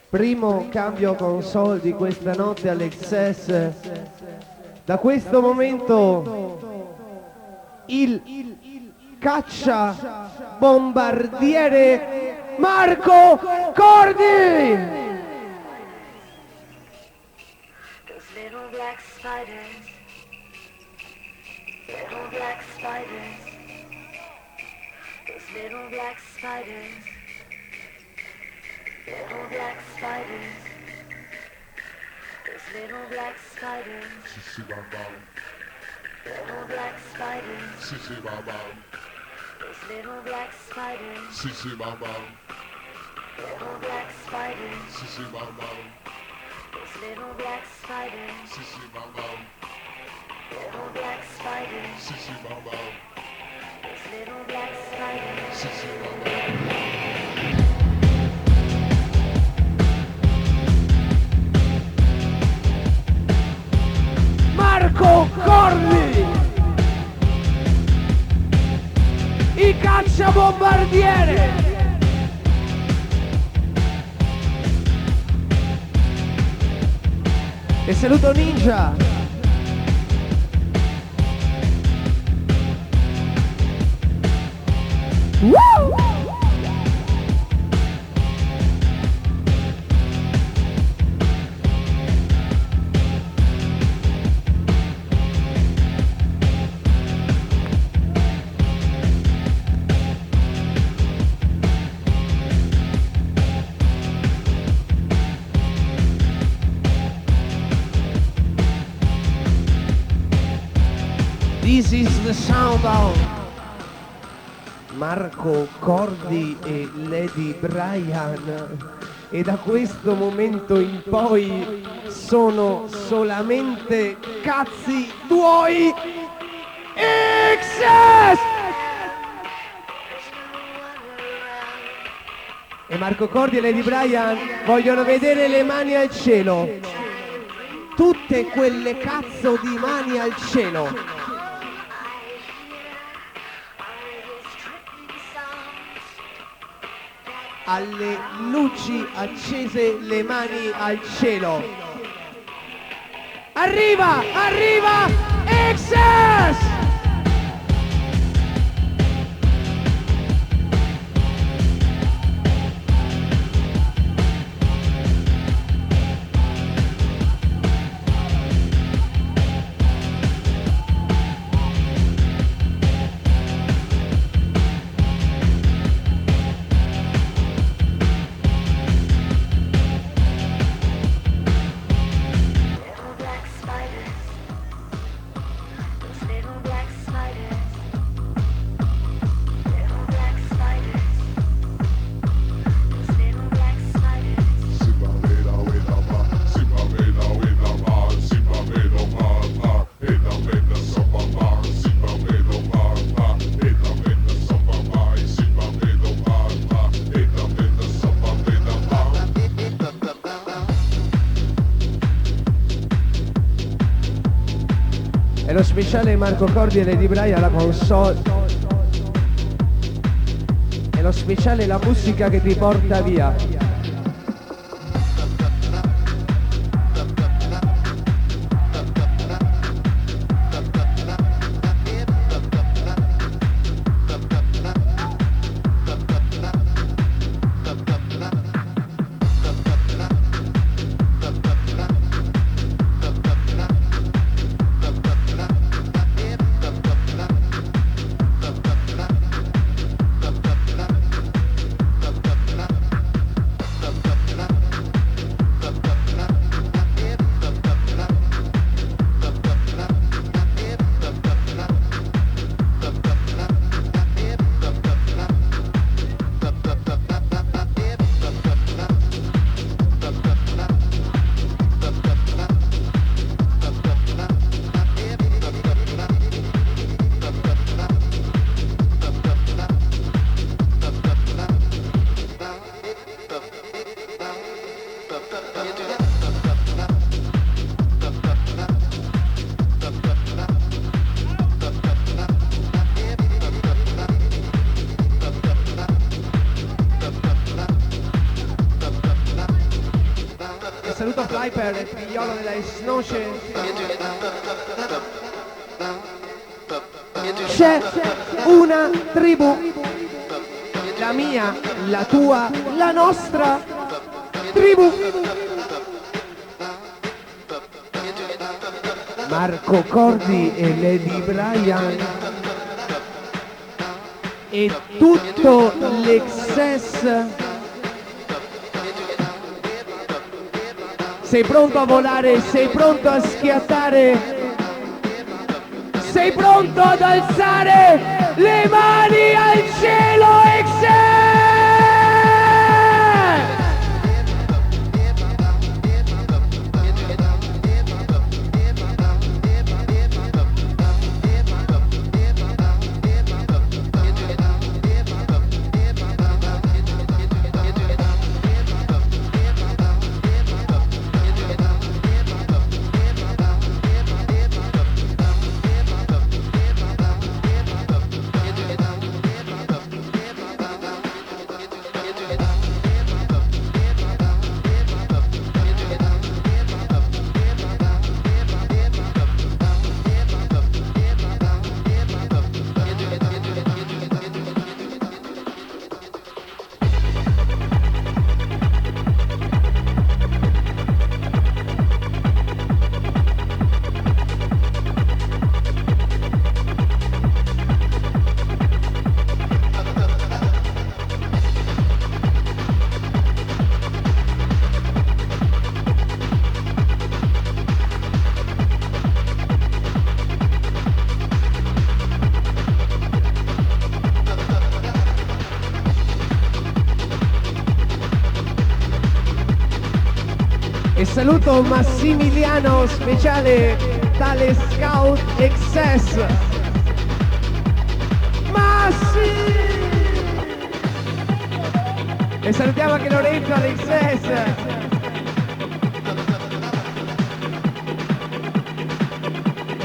Primo cambio console di questa notte all'Excess. Da questo momento il caccia bombardiere Marco Cordi. Little black spiders, little black spiders, those little black spiders, little black spiders, those little black spiders, Sissy Bam Bam, little black spiders, Sissy Bam Bam, those little black spiders, Sissy Bam Bam, little black spiders, Sissy Bam Bam, those little black spiders, Sissy Bam Bam, little black spiders, Sissy Bam Bam, those little black spiders. Sissy Bam Bam. Marco Cordi, il cacciabombardiere. E saluto Ninja. Woo! This is the sound of Marco Cordi e Lady Brian, e da questo momento in poi sono solamente cazzi tuoi. Excess! E Marco Cordi e Lady Brian vogliono vedere le mani al cielo, tutte quelle cazzo di mani al cielo. Alle luci accese, le mani al cielo. Arriva, arriva, Excess! E lo speciale Marco Cordi e Lady Brian alla console. E lo speciale la musica che ti porta via. sniper, il figliolo della Esnoce. C'è una tribù, la mia, la tua, la nostra tribù. Marco Cordi e Lady Brian e tutto l'Excess. Sei pronto a volare? Sei pronto a schiattare? Sei pronto ad alzare le mani al cielo, Excel! E saluto Massimiliano, speciale tale Scout Excess. Massi! E salutiamo anche Lorenzo all'Excess.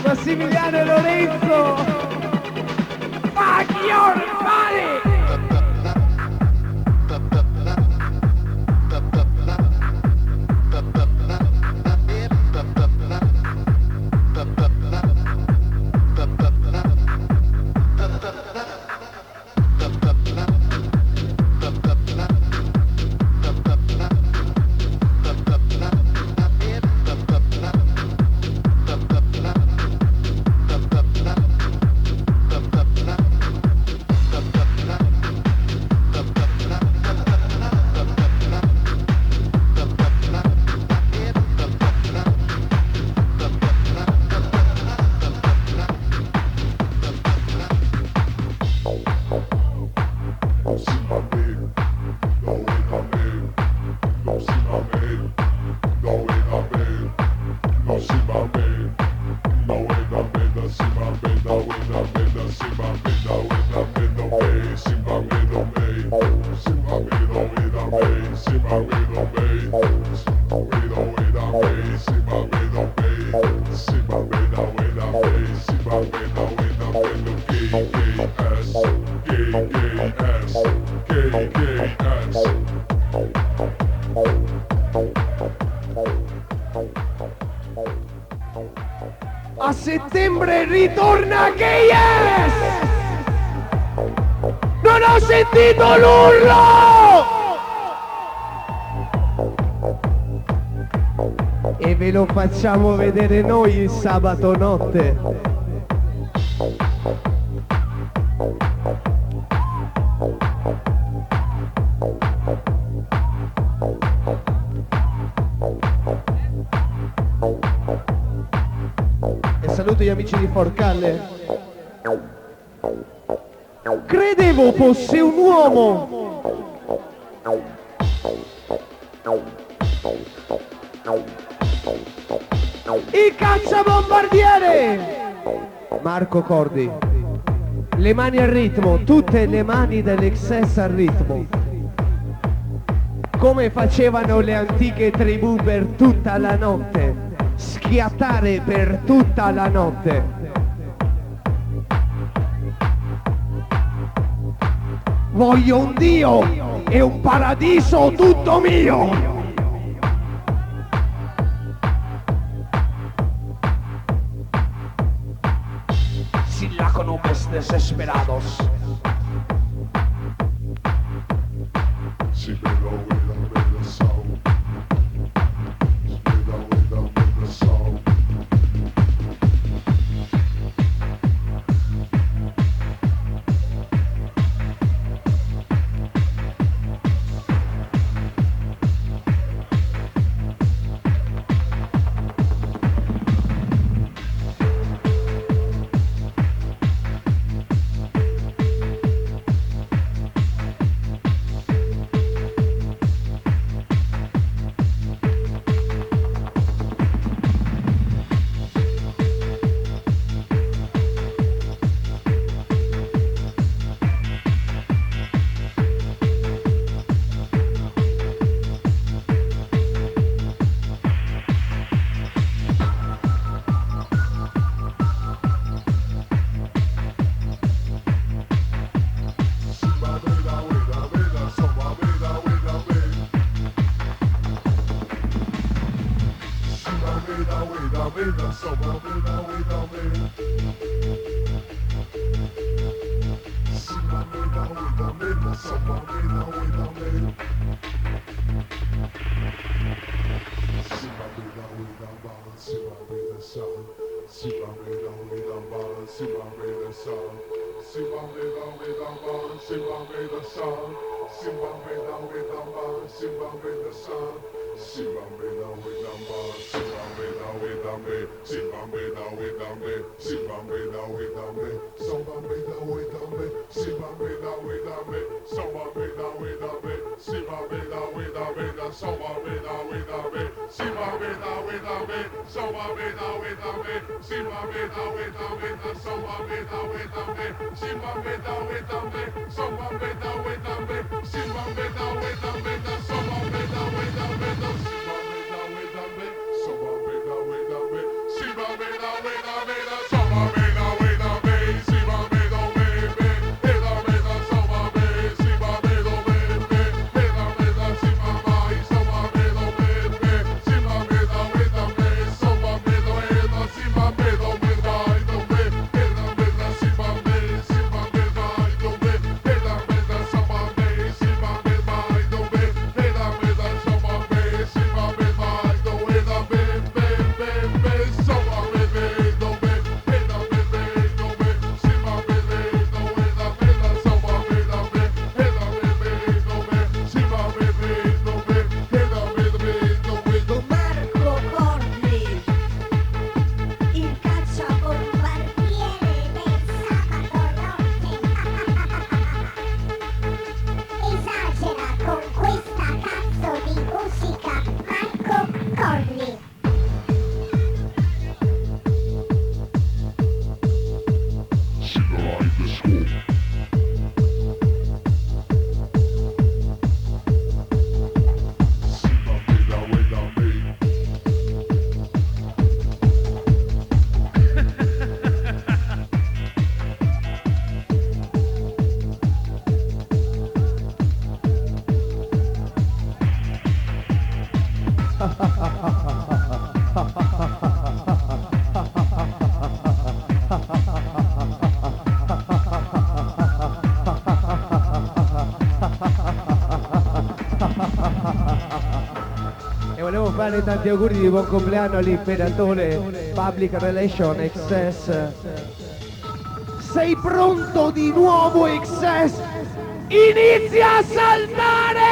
Massimiliano e Lorenzo. Fuck your body! A settembre ritorna KS! Non ho sentito l'urlo! E ve lo facciamo vedere noi il sabato notte. Saluto gli amici di Forcalle. Credevo fosse un uomo. Il cacciabombardiere. Marco Cordi. Le mani al ritmo, tutte le mani dell'Excess al ritmo. Come facevano le antiche tribù per tutta la notte. Schiattare per tutta la notte. Voglio un Dio e un paradiso tutto mio. desesperados. She been away, the soul. She been away, the soul. E volevo fare tanti auguri di buon compleanno all'imperatore Public Relation XS. Sei pronto di nuovo XS? Inizia a saltare!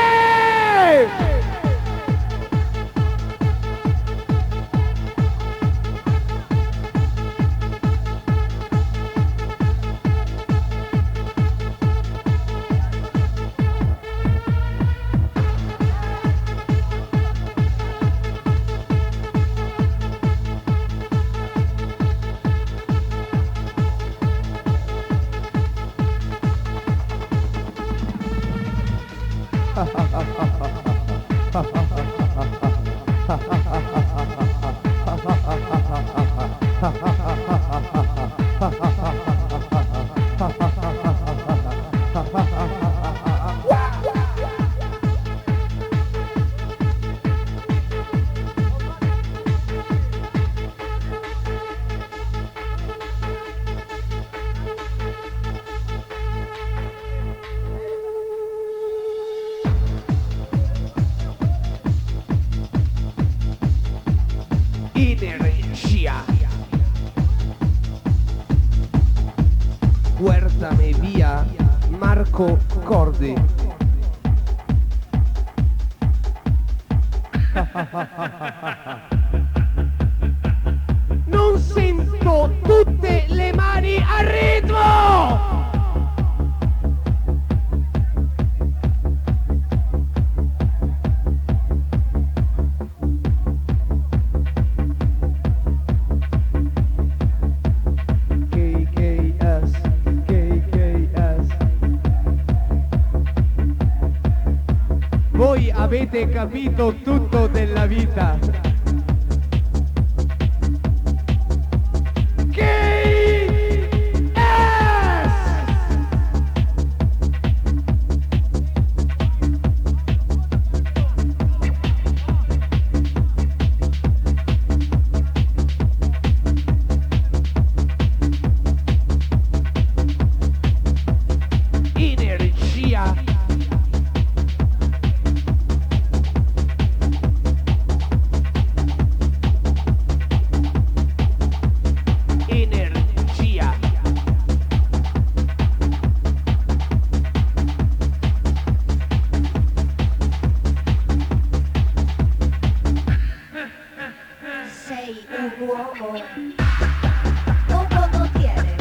e via Marco Cordi. Non sento tutte le mani al ritmo! KKS, KKS. Voi avete capito tutto della vita. Energia. Energia. Sei un uomo, un condottiere,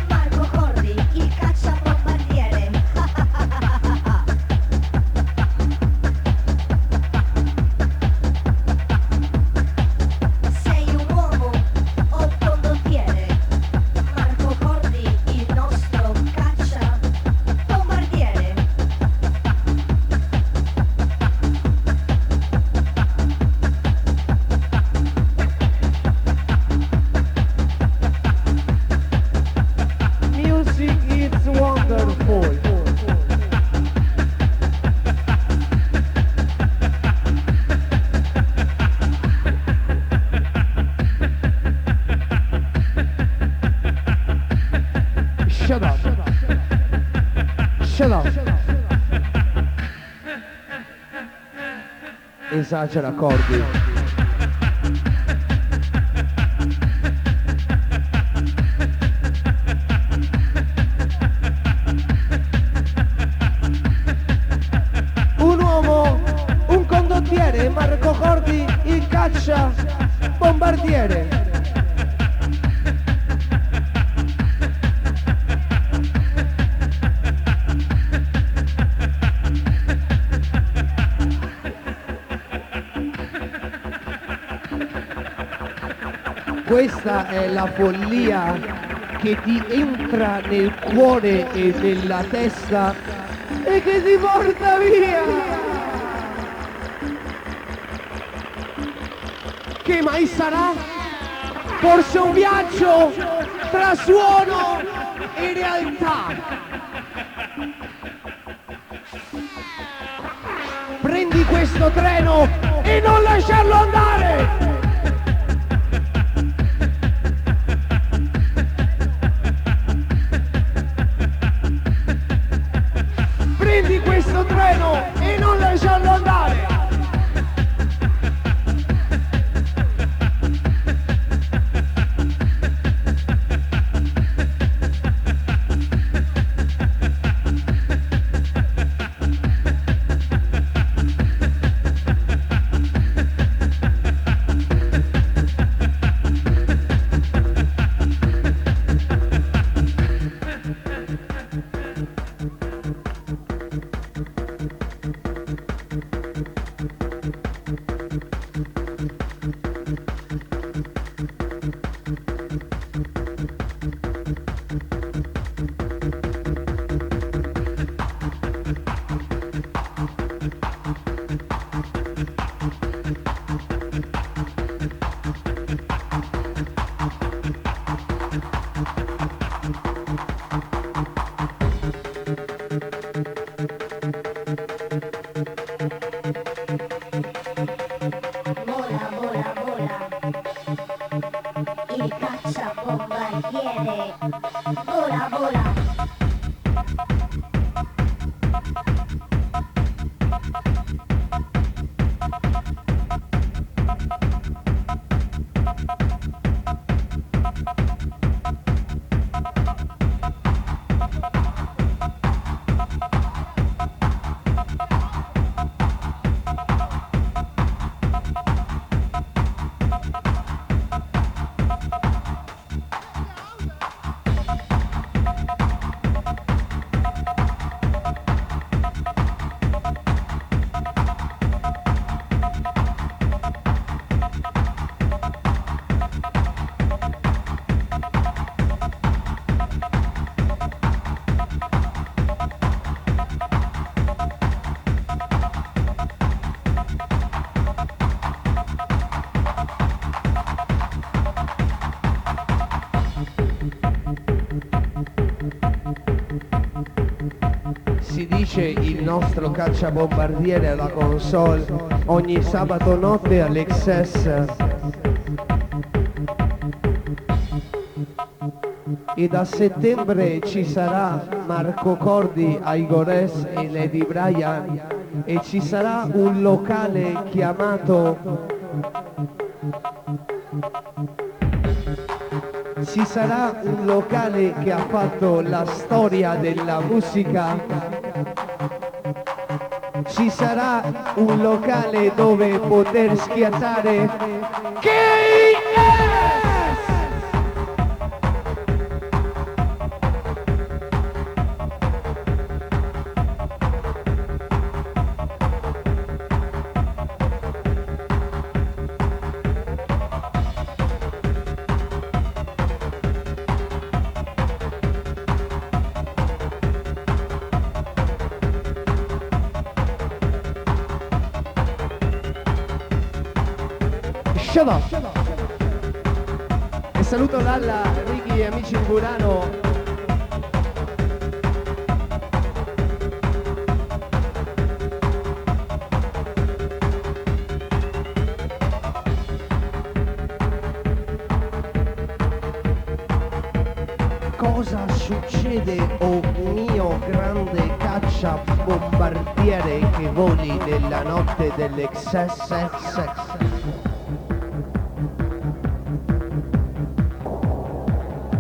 Marco Cordi, il cacciabombardiere. Sei un uomo, un condottiere, Marco Cordi, il nostro cacciabombardiere. Music is wonderful. Shut up. Shut up. Esagera, Cordi. Un uomo, un condottiere, Marco Cordi, il caccia bombardiere. Questa è la follia che ti entra nel cuore e nella testa e che ti porta via. Che mai sarà? Forse un viaggio tra suono e realtà. Prendi questo treno e non lasciarlo andare! Prendi questo treno e non lasciarlo andare! Si dice il nostro cacciabombardiere alla console ogni sabato notte all'Excess. E da settembre ci sarà Marco Cordi, Aigores e Lady Brian e ci sarà un locale chiamato ci sarà un locale che ha fatto la storia della musica. Ci sarà un locale dove poter schiattare KS! Shut up. E saluto Lalla, Ricky e amici di Burano. Cosa succede, oh mio grande caccia bombardiere che voli nella notte dell'XSX?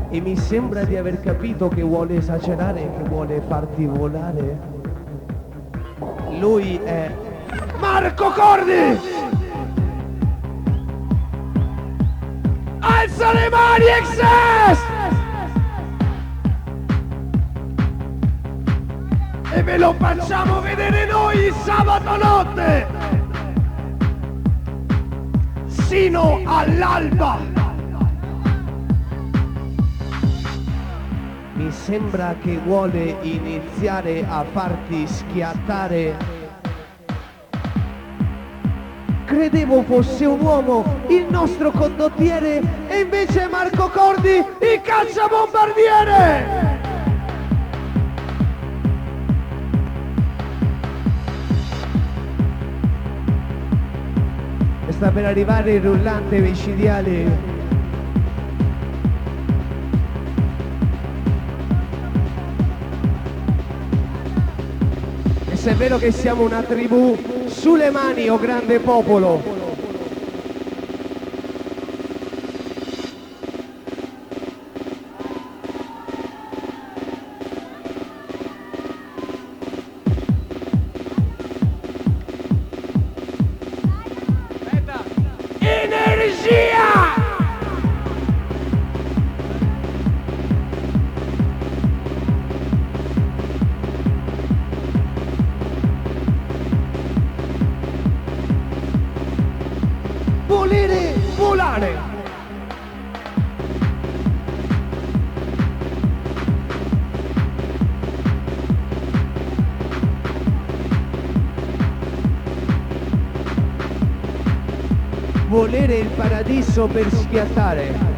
E mi sembra di aver capito che vuole esagerare, che vuole farti volare. Lui è Marco Cordi! Alza le mani, Excess! E ve lo facciamo vedere noi sabato notte! Sino all'alba! Mi sembra che vuole iniziare a farti schiattare. Credevo fosse un uomo, il nostro condottiere, e invece è Marco Cordi, il cacciabombardiere! E sta per arrivare il rullante micidiale. Se è vero che siamo una tribù, sulle mani, o grande popolo. Energia! Volere, volare! Volere il paradiso per schiattare.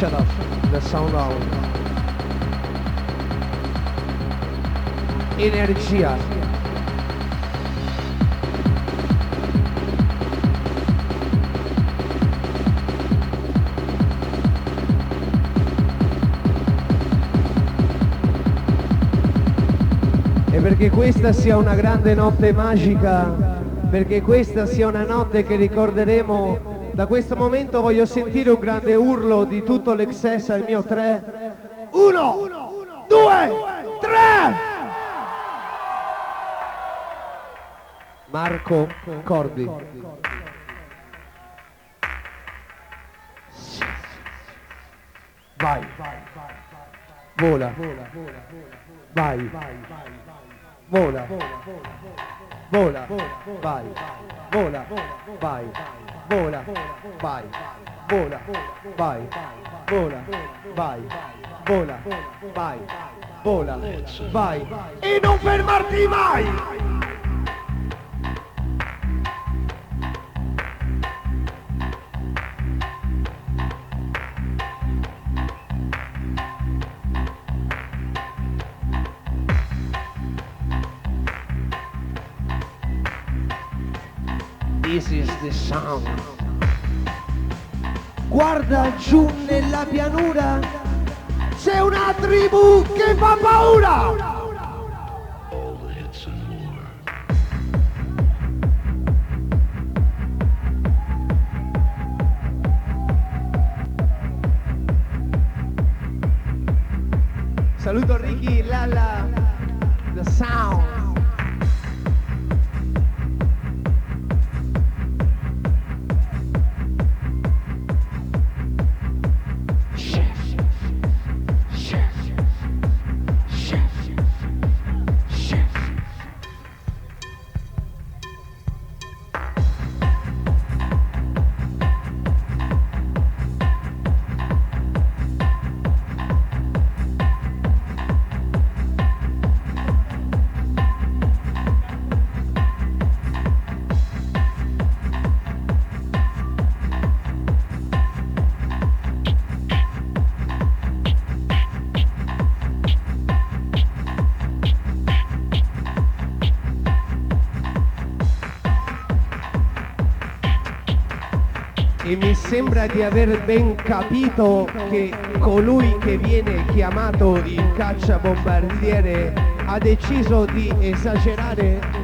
Shut up. The sound out. Energia. E perché questa sia una grande notte magica, perché questa sia una notte che ricorderemo, da questo momento voglio sentire un grande urlo di tutto l'Excess al mio 3. 1, 2, 3! Marco Cordi. Vai. Vola. Vai. Vola. Vola. Vai. Vola. Vai. Vola. Vai. Vola. Vai. Vola. Vai. Vola. Vai. Vola. Vai. E non fermarti mai! This is the sound. Guarda giù nella pianura, c'è una tribù che fa paura! Saluto Ricky, Lala, the sound. E mi sembra di aver ben capito che colui che viene chiamato il cacciabombardiere ha deciso di esagerare.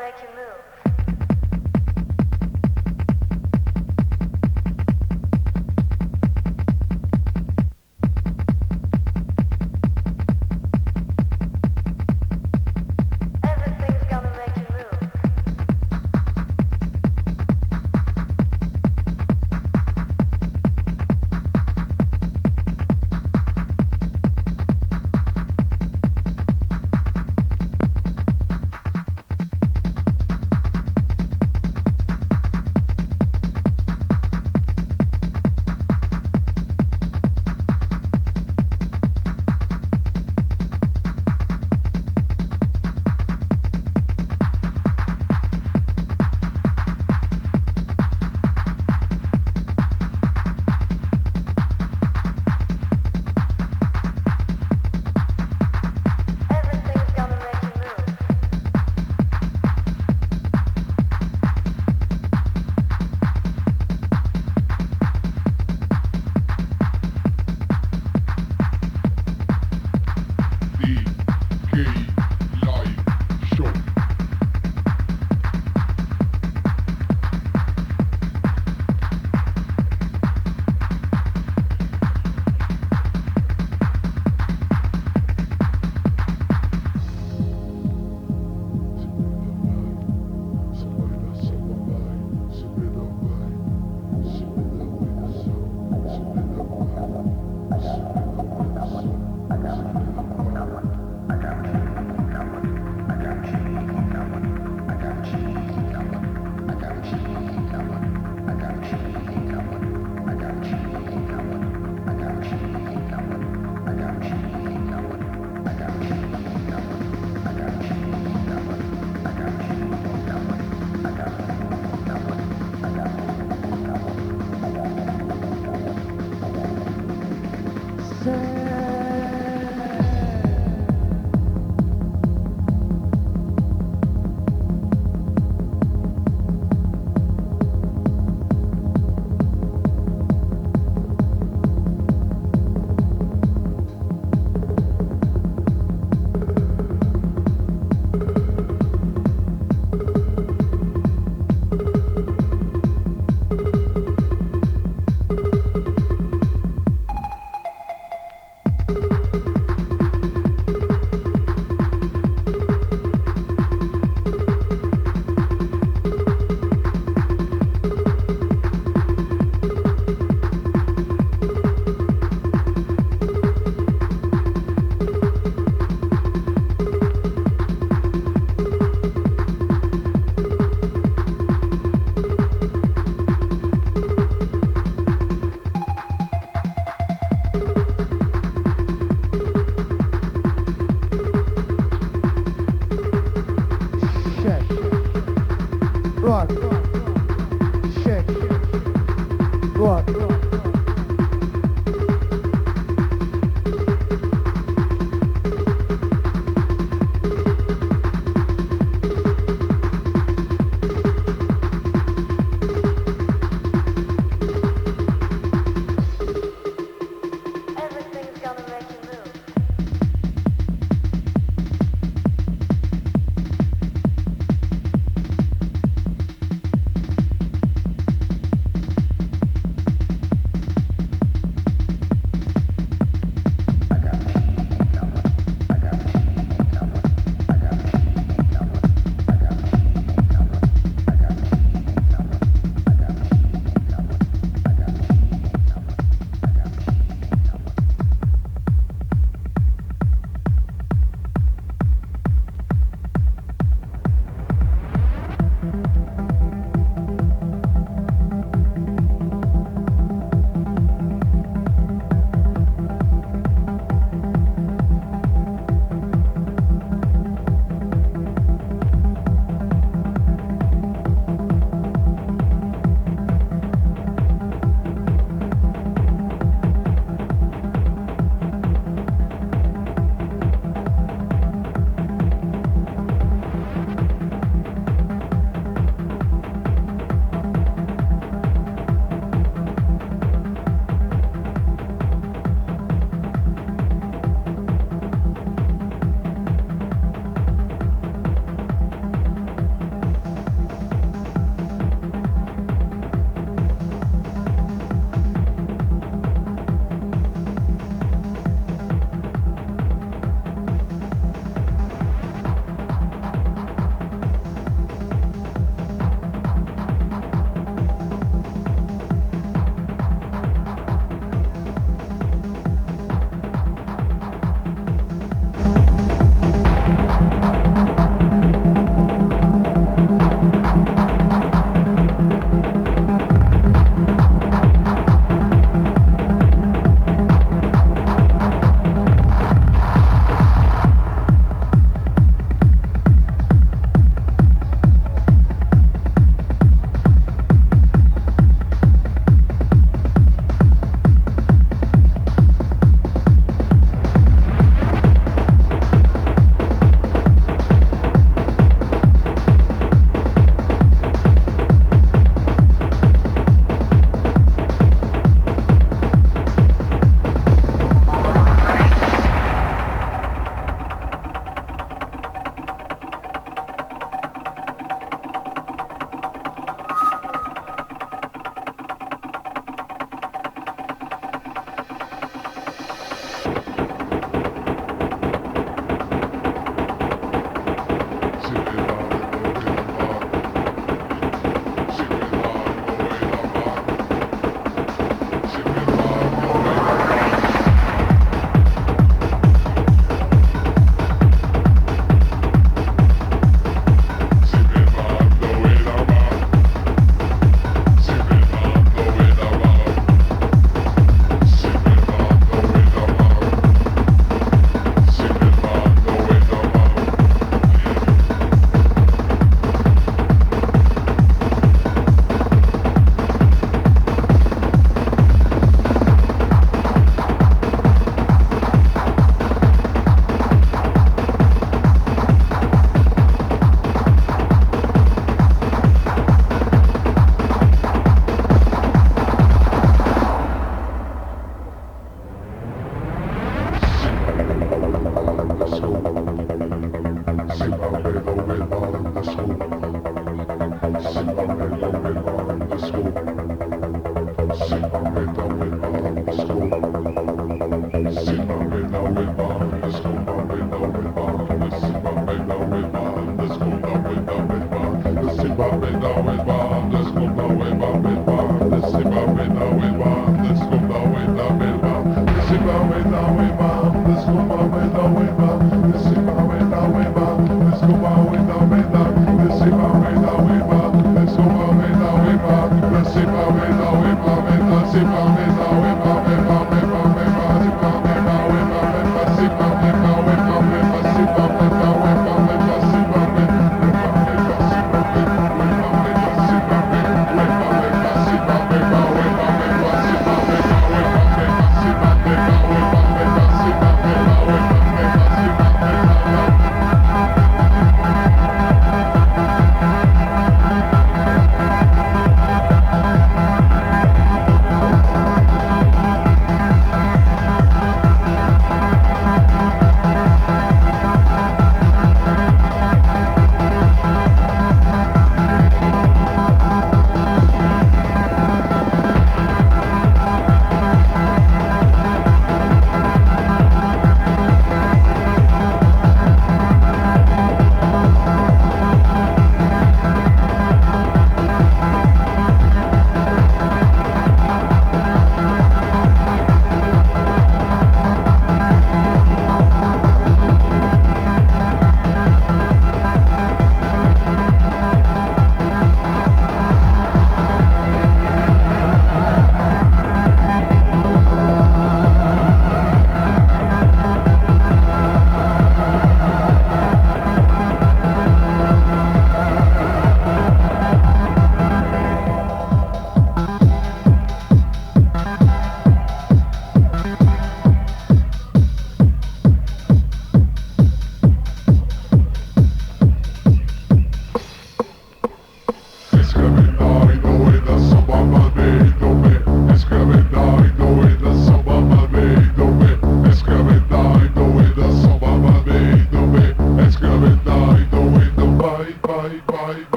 make you move. Everything's gonna make you move.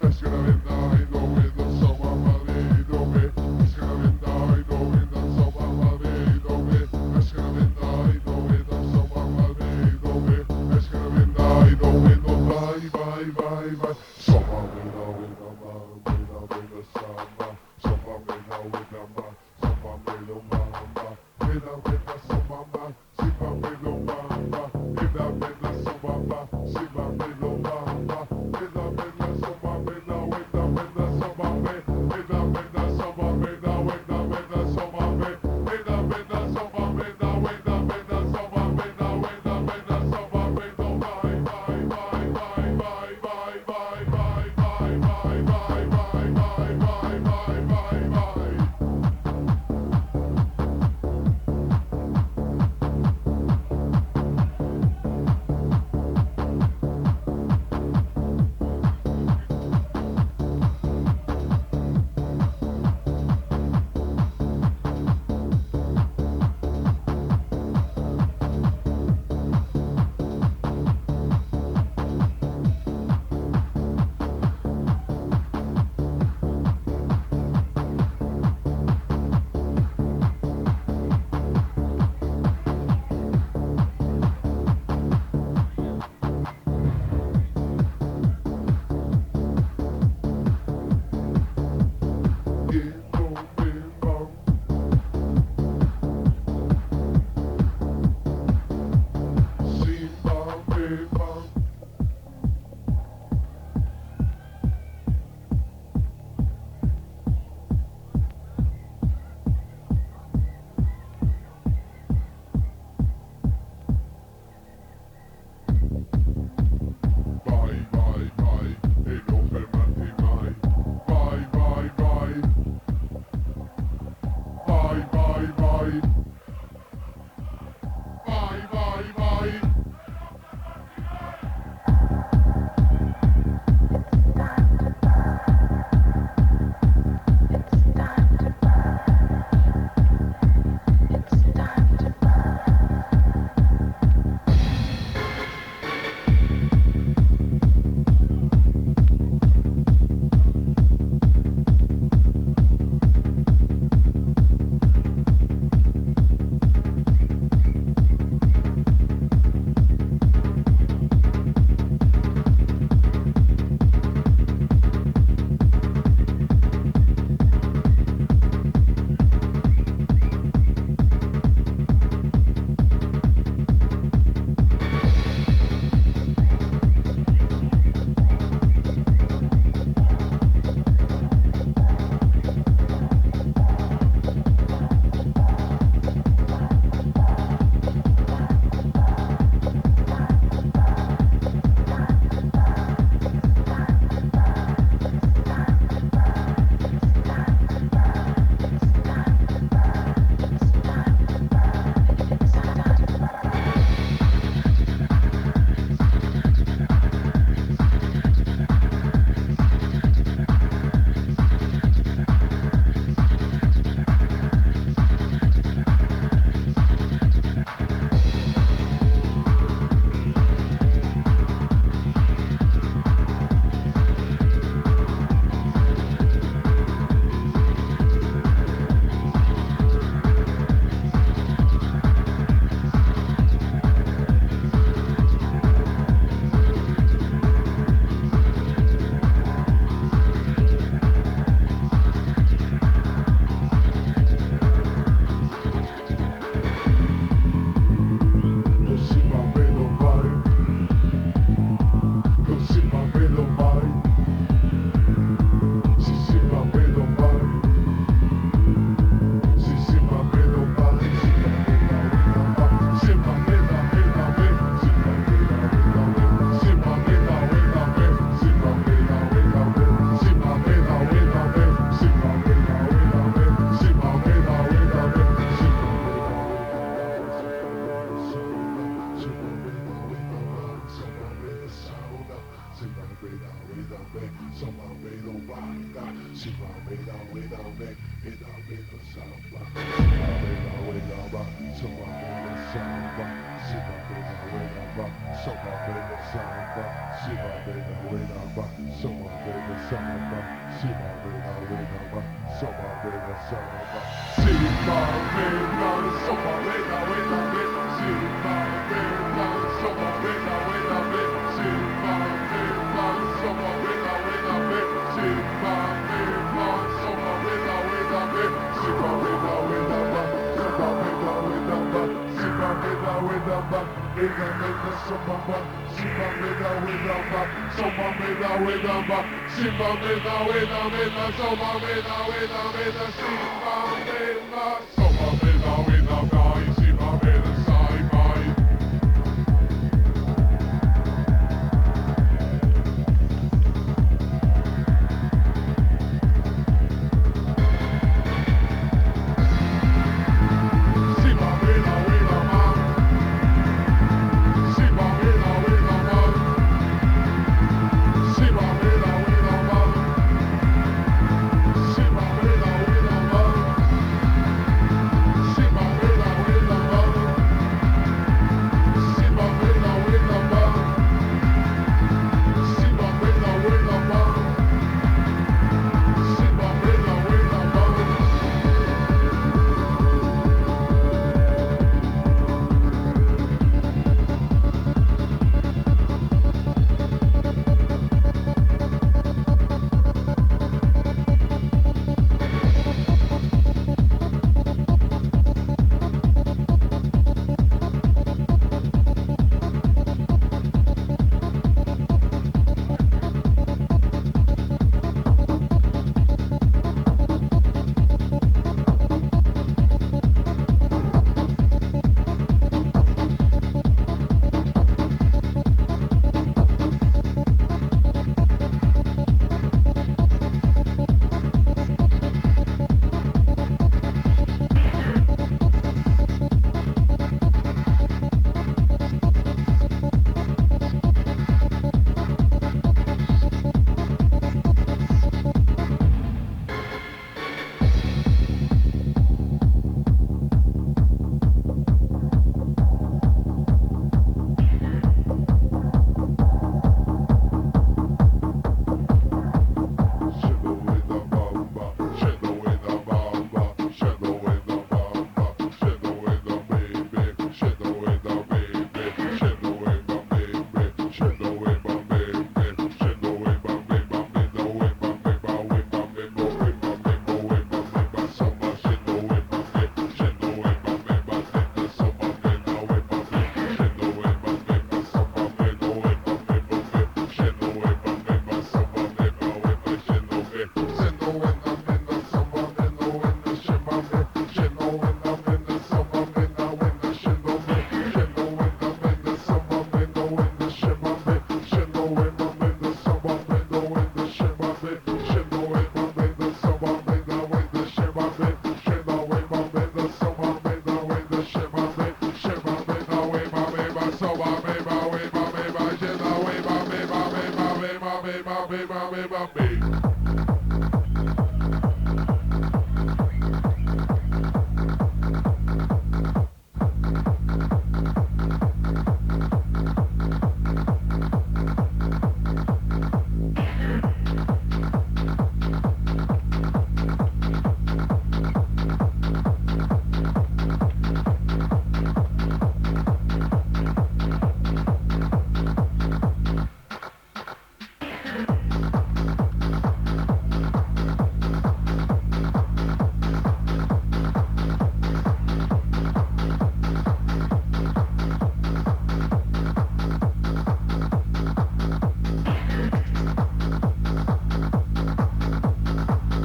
Escaravendaino with the summer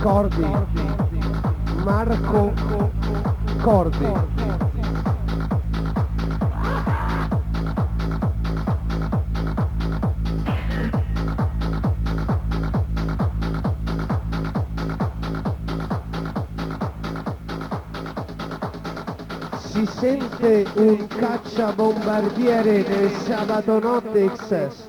Cordi, Marco Cordi. Si sente un cacciabombardiere nel sabato notte XS.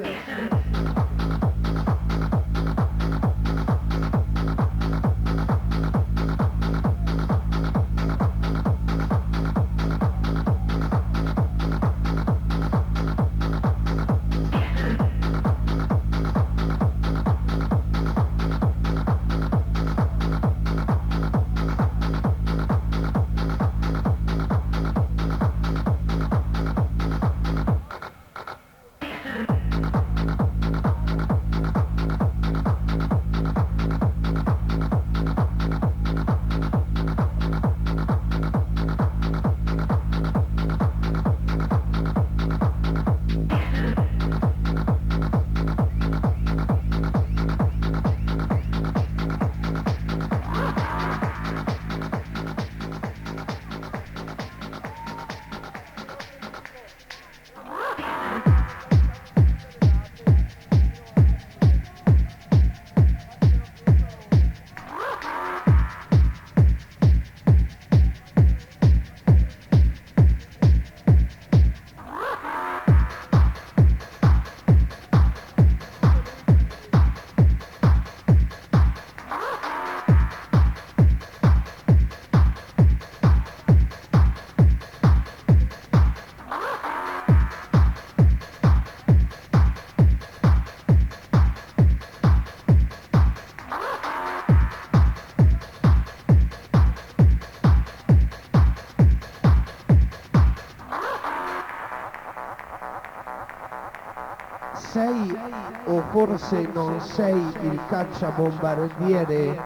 forse non sei il cacciabombardiere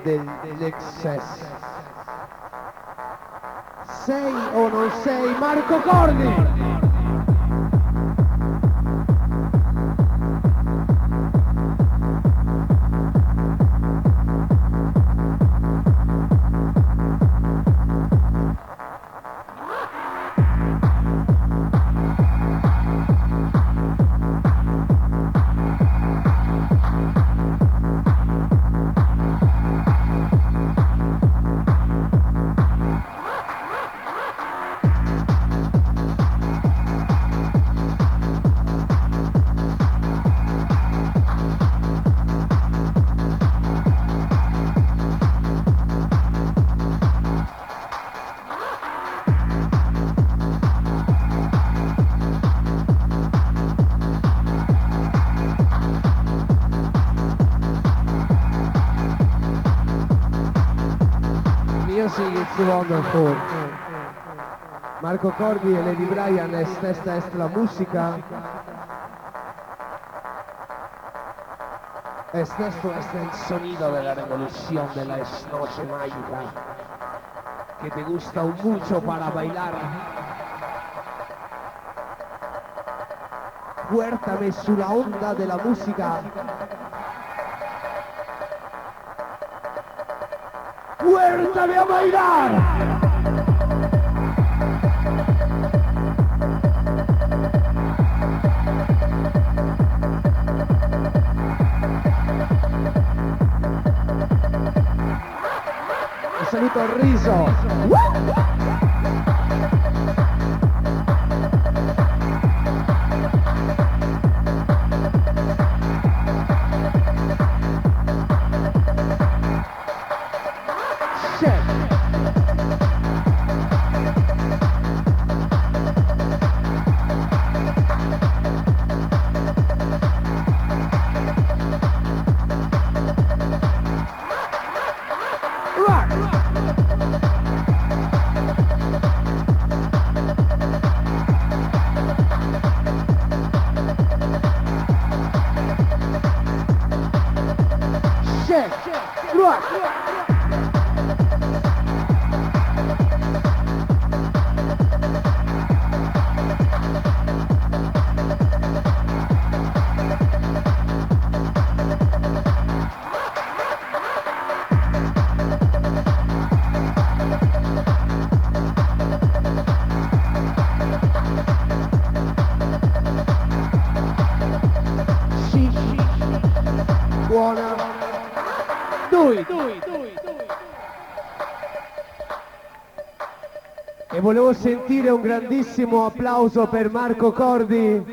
dell'Excess. Sei o non sei Marco Cordi? Music is wonderful. Marco Cordi e Lady Brian, esta es la música. Esto es el sonido de la revolución de la noche mágica que te gusta mucho para bailar. Fuértame sulla onda de la música. ¡Fuértame a bailar! Un saluto al riso. Buona. Dui. E volevo sentire un grandissimo applauso per Marco Cordi.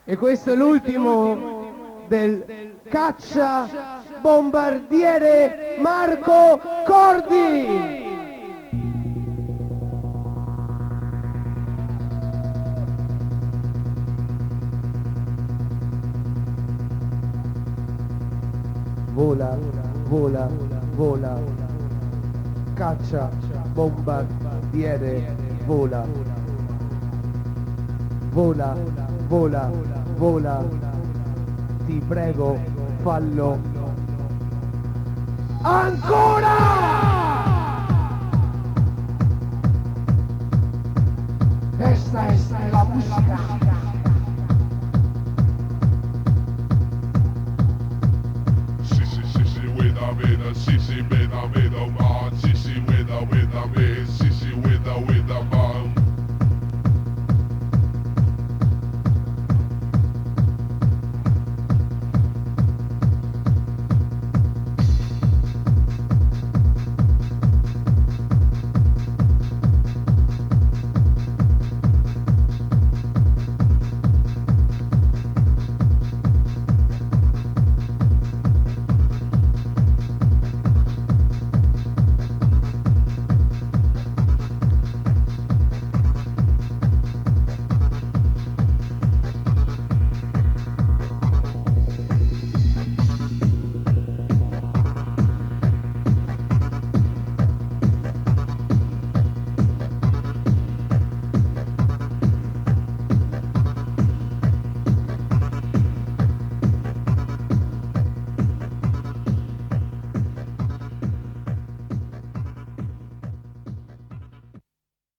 E questo è l'ultimo del caccia bombardiere Marco Cordi. Vola, vola, vola, caccia, bombardiere, vola, vola, vola, vola, ti prego, fallo, ancora! Esta es la música. Sissy, wait a minute, sissy, wait a minute.